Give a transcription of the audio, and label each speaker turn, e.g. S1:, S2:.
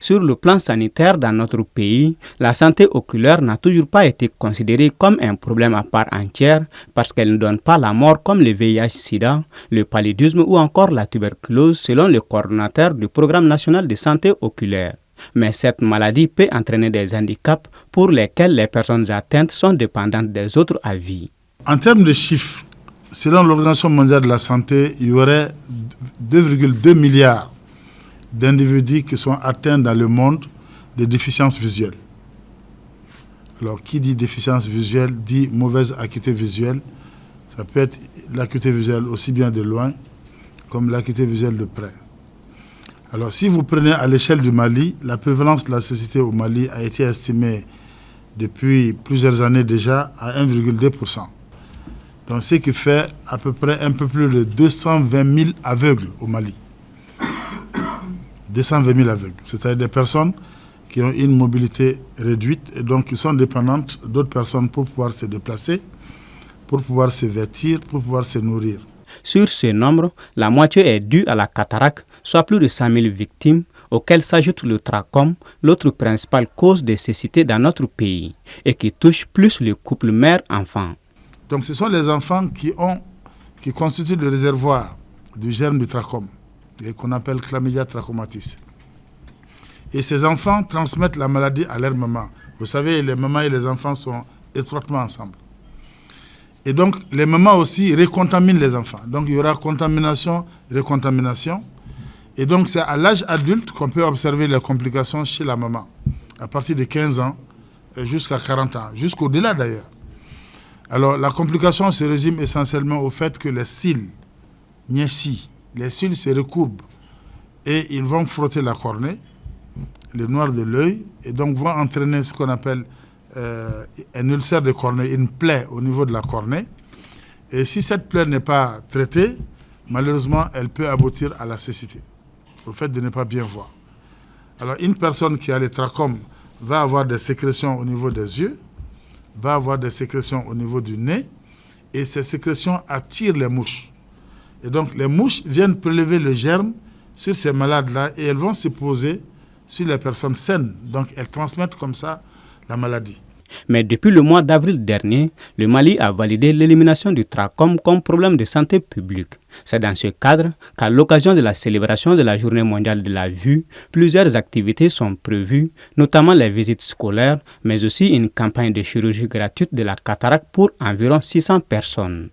S1: Sur le plan sanitaire dans notre pays, la santé oculaire n'a toujours pas été considérée comme un problème à part entière parce qu'elle ne donne pas la mort comme le VIH-Sida, le paludisme ou encore la tuberculose selon le coordonnateur du Programme national de santé oculaire. Mais cette maladie peut entraîner des handicaps pour lesquels les personnes atteintes sont dépendantes des autres à vie.
S2: En termes de chiffres, selon l'Organisation mondiale de la santé, il y aurait 2,2 milliards d'individus qui sont atteints dans le monde de déficience visuelle. Alors, qui dit déficience visuelle dit mauvaise acuité visuelle. Ça peut être l'acuité visuelle aussi bien de loin comme l'acuité visuelle de près. Alors, si vous prenez à l'échelle du Mali, la prévalence de la cécité au Mali a été estimée depuis plusieurs années déjà à 1,2%. Donc, ce qui fait à peu près un peu plus de 220 000 aveugles au Mali. 220 000 aveugles, c'est-à-dire des personnes qui ont une mobilité réduite et donc qui sont dépendantes d'autres personnes pour pouvoir se déplacer, pour pouvoir se vêtir, pour pouvoir se nourrir.
S1: Sur ce nombre, la moitié est due à la cataracte, soit plus de 100 000 victimes, auxquelles s'ajoute le trachome, l'autre principale cause de cécité dans notre pays, et qui touche plus le couple mère-enfant.
S2: Donc ce sont les enfants qui constituent le réservoir du germe du trachome, et qu'on appelle Chlamydia trachomatis. Et ces enfants transmettent la maladie à leur maman. Vous savez, les mamans et les enfants sont étroitement ensemble. Et donc, les mamans aussi recontaminent les enfants. Donc, il y aura contamination, recontamination. Et donc, c'est à l'âge adulte qu'on peut observer les complications chez la maman, à partir de 15 ans jusqu'à 40 ans, jusqu'au-delà d'ailleurs. Alors, la complication se résume essentiellement au fait que les cils, les cils se recourbent et ils vont frotter la cornée, le noir de l'œil, et donc vont entraîner ce qu'on appelle un ulcère de cornée, une plaie au niveau de la cornée. Et si cette plaie n'est pas traitée, malheureusement, elle peut aboutir à la cécité, au fait de ne pas bien voir. Alors, une personne qui a le trachome va avoir des sécrétions au niveau des yeux, va avoir des sécrétions au niveau du nez, et ces sécrétions attirent les mouches. Et donc, les mouches viennent prélever le germe sur ces malades-là et elles vont se poser sur les personnes saines. Donc, elles transmettent comme ça la maladie.
S1: Mais depuis le mois d'avril dernier, le Mali a validé l'élimination du trachome comme problème de santé publique. C'est dans ce cadre qu'à l'occasion de la célébration de la Journée mondiale de la vue, plusieurs activités sont prévues, notamment les visites scolaires, mais aussi une campagne de chirurgie gratuite de la cataracte pour environ 600 personnes.